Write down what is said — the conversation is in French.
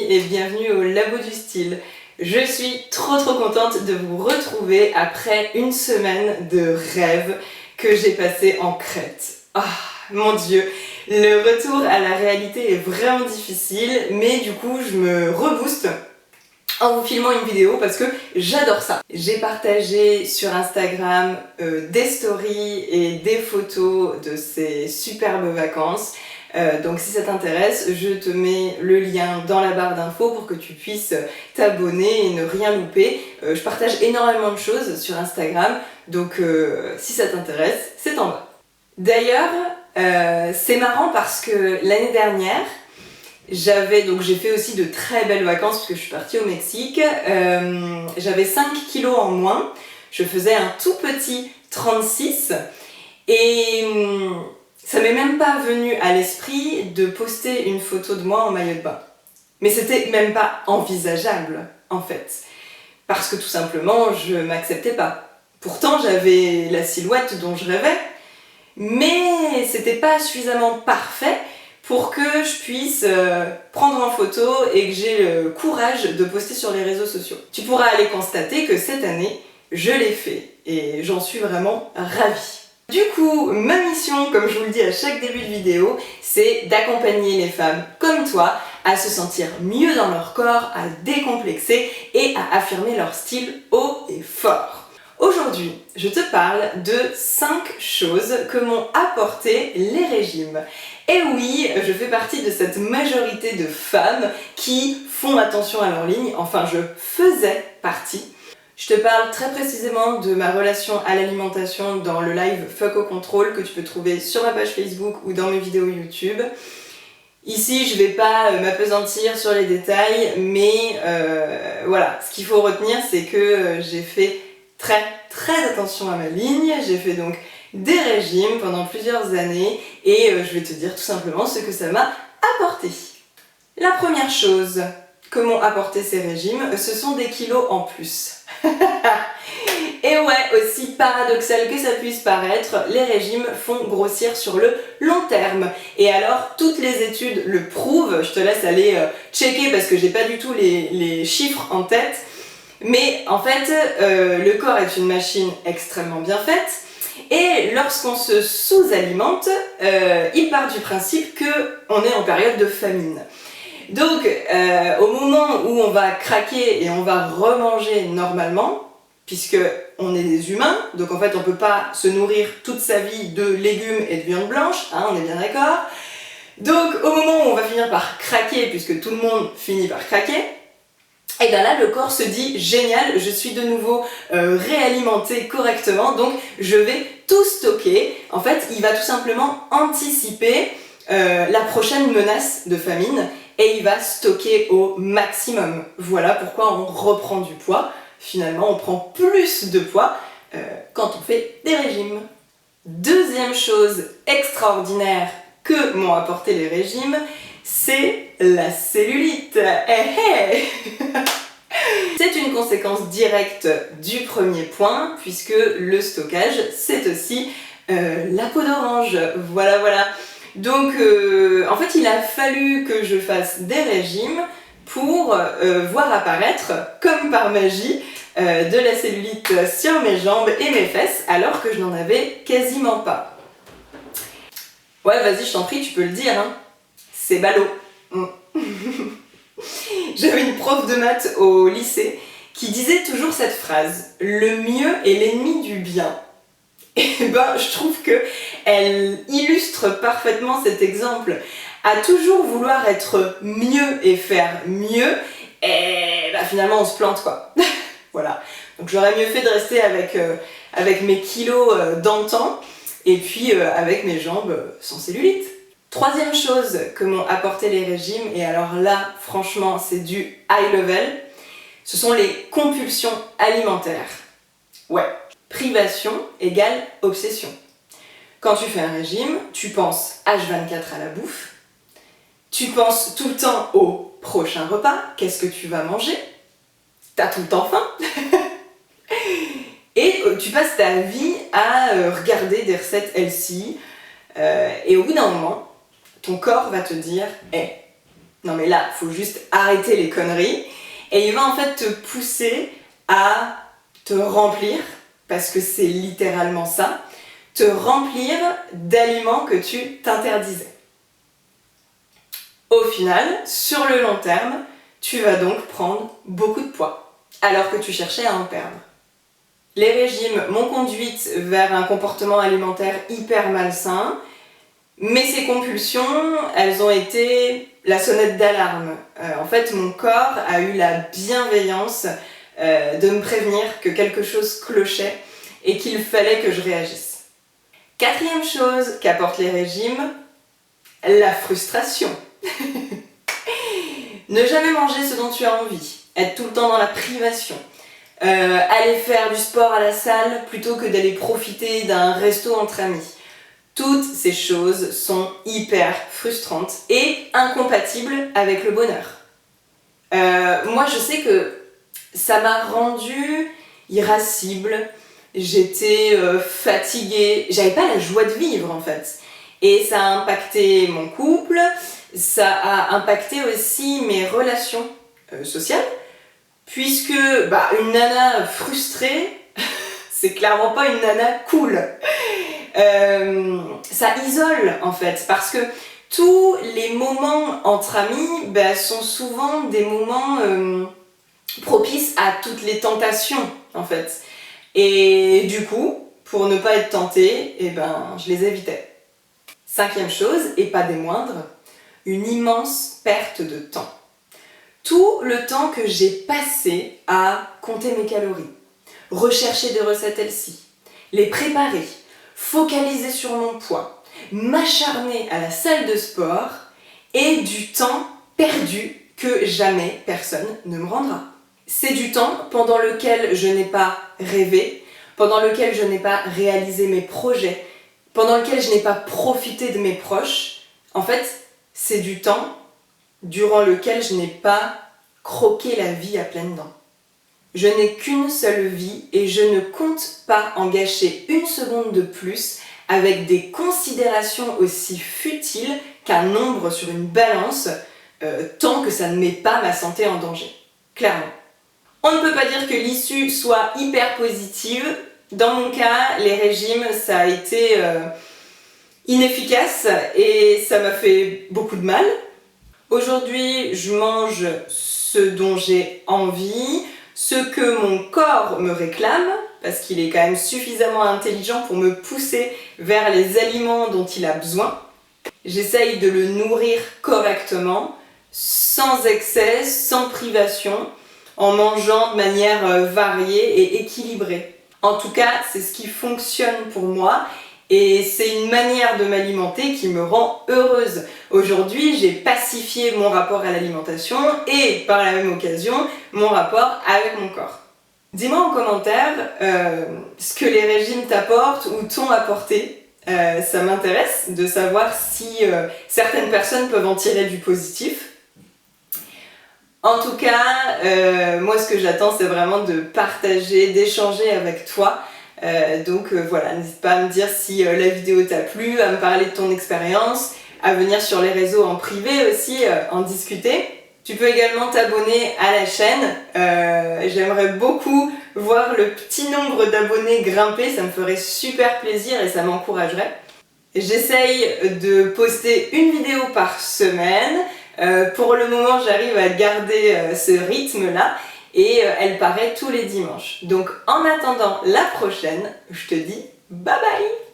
et bienvenue au Labo du Style. Je suis trop contente de vous retrouver après une semaine de rêve que j'ai passé en Crète. Ah, mon Dieu, le retour à la réalité est vraiment difficile, mais du coup je me rebooste en vous filmant une vidéo parce que j'adore ça. J'ai partagé sur Instagram des stories et des photos de ces superbes vacances. Donc si ça t'intéresse, je te mets le lien dans la barre d'infos pour que tu puisses t'abonner et ne rien louper. Je partage énormément de choses sur Instagram, donc si ça t'intéresse, c'est en bas. D'ailleurs, c'est marrant parce que l'année dernière, j'ai fait aussi de très belles vacances parce que je suis partie au Mexique. J'avais 5 kilos en moins, je faisais un tout petit 36 et ça m'est même pas venu à l'esprit de poster une photo de moi en maillot de bain. Mais c'était même pas envisageable en fait, parce que tout simplement je m'acceptais pas. Pourtant j'avais la silhouette dont je rêvais, mais c'était pas suffisamment parfait pour que je puisse prendre en photo et que j'ai le courage de poster sur les réseaux sociaux. Tu pourras aller constater que cette année, je l'ai fait et j'en suis vraiment ravie. Du coup, ma mission, comme je vous le dis à chaque début de vidéo, c'est d'accompagner les femmes comme toi à se sentir mieux dans leur corps, à décomplexer et à affirmer leur style haut et fort. Aujourd'hui, je te parle de 5 choses que m'ont apporté les régimes. Et oui, je fais partie de cette majorité de femmes qui font attention à leur ligne, enfin je faisais partie. Je te parle très précisément de ma relation à l'alimentation dans le live Fuck au contrôle que tu peux trouver sur ma page Facebook ou dans mes vidéos YouTube. Ici, je vais pas m'appesantir sur les détails, mais voilà, ce qu'il faut retenir, c'est que j'ai fait très attention à ma ligne. J'ai fait donc des régimes pendant plusieurs années et je vais te dire tout simplement ce que ça m'a apporté. La première chose que m'ont apporté ces régimes, ce sont des kilos en plus. Et ouais, aussi paradoxal que ça puisse paraître, les régimes font grossir sur le long terme. Et alors, toutes les études le prouvent, je te laisse aller checker parce que j'ai pas du tout les chiffres en tête. Mais en fait, le corps est une machine extrêmement bien faite et lorsqu'on se sous-alimente, il part du principe qu'on est en période de famine. Donc, au moment où on va craquer et on va remanger normalement, puisque on est des humains, donc en fait on peut pas se nourrir toute sa vie de légumes et de viande blanche, hein, on est bien d'accord. Donc au moment où on va finir par craquer, puisque tout le monde finit par craquer, et bien là le corps se dit génial, je suis de nouveau réalimenté correctement, donc je vais tout stocker. En fait il va tout simplement anticiper la prochaine menace de famine et il va stocker au maximum. Voilà pourquoi on reprend du poids. Finalement on prend plus de poids quand on fait des régimes. Deuxième chose extraordinaire que m'ont apporté les régimes, c'est la cellulite. C'est une conséquence directe du premier point, puisque le stockage, c'est aussi la peau d'orange. Voilà. Donc, en fait, il a fallu que je fasse des régimes pour voir apparaître, comme par magie, de la cellulite sur mes jambes et mes fesses, alors que je n'en avais quasiment pas. Ouais, vas-y, je t'en prie, tu peux le dire, hein. C'est ballot. J'avais une prof de maths au lycée qui disait toujours cette phrase « Le mieux est l'ennemi du bien ». Et ben, je trouve qu'elle illustre parfaitement cet exemple. À toujours vouloir être mieux et faire mieux, et ben, finalement on se plante quoi. Voilà. Donc j'aurais mieux fait de rester avec mes kilos d'antan et puis avec mes jambes sans cellulite. Troisième chose que m'ont apporté les régimes, et alors là, franchement, c'est du high level, ce sont les compulsions alimentaires. Ouais, privation égale obsession. Quand tu fais un régime, tu penses H24 à la bouffe, tu penses tout le temps au prochain repas, qu'est-ce que tu vas manger, t'as tout le temps faim, et tu passes ta vie à regarder des recettes healthy, et au bout d'un moment, ton corps va te dire « Hey, non mais là, faut juste arrêter les conneries. Et il va en fait te pousser à te remplir, parce que c'est littéralement ça, te remplir d'aliments que tu t'interdisais. Au final, sur le long terme, tu vas donc prendre beaucoup de poids, alors que tu cherchais à en perdre. Les régimes m'ont conduite vers un comportement alimentaire hyper malsain, mais ces compulsions, elles ont été la sonnette d'alarme. En fait, mon corps a eu la bienveillance de me prévenir que quelque chose clochait et qu'il fallait que je réagisse. Quatrième chose qu'apportent les régimes, la frustration. Ne jamais manger ce dont tu as envie, être tout le temps dans la privation, aller faire du sport à la salle plutôt que d'aller profiter d'un resto entre amis. Toutes ces choses sont hyper frustrantes et incompatibles avec le bonheur. Moi, je sais que ça m'a rendue irascible, j'étais fatiguée, j'avais pas la joie de vivre en fait. Et ça a impacté mon couple, ça a impacté aussi mes relations sociales, puisque une nana frustrée, c'est clairement pas une nana cool. Ça isole en fait, parce que tous les moments entre amis sont souvent des moments propices à toutes les tentations en fait. Et du coup, pour ne pas être tentée, je les évitais. Cinquième chose, et pas des moindres, une immense perte de temps. Tout le temps que j'ai passé à compter mes calories, rechercher des recettes healthy, les préparer, focaliser sur mon poids, m'acharner à la salle de sport et du temps perdu que jamais personne ne me rendra. C'est du temps pendant lequel je n'ai pas rêvé, pendant lequel je n'ai pas réalisé mes projets, pendant lequel je n'ai pas profité de mes proches. En fait, c'est du temps durant lequel je n'ai pas croqué la vie à pleines dents. Je n'ai qu'une seule vie et je ne compte pas en gâcher une seconde de plus avec des considérations aussi futiles qu'un nombre sur une balance tant que ça ne met pas ma santé en danger. Clairement. On ne peut pas dire que l'issue soit hyper positive. Dans mon cas, les régimes, ça a été inefficace et ça m'a fait beaucoup de mal. Aujourd'hui, je mange ce dont j'ai envie, ce que mon corps me réclame, parce qu'il est quand même suffisamment intelligent pour me pousser vers les aliments dont il a besoin. J'essaye de le nourrir correctement, sans excès, sans privation, en mangeant de manière variée et équilibrée. En tout cas, c'est ce qui fonctionne pour moi et c'est une manière de m'alimenter qui me rend heureuse. Aujourd'hui, j'ai pacifié mon rapport à l'alimentation et par la même occasion, mon rapport avec mon corps. Dis-moi en commentaire ce que les régimes t'apportent ou t'ont apporté. Ça m'intéresse de savoir si certaines personnes peuvent en tirer du positif. En tout cas, moi ce que j'attends c'est vraiment de partager, d'échanger avec toi. Donc voilà, n'hésite pas à me dire si la vidéo t'a plu, à me parler de ton expérience, à venir sur les réseaux en privé aussi, en discuter. Tu peux également t'abonner à la chaîne, j'aimerais beaucoup voir le petit nombre d'abonnés grimper, ça me ferait super plaisir et ça m'encouragerait. J'essaye de poster une vidéo par semaine, pour le moment j'arrive à garder ce rythme-là et elle paraît tous les dimanches. Donc en attendant la prochaine, je te dis bye bye!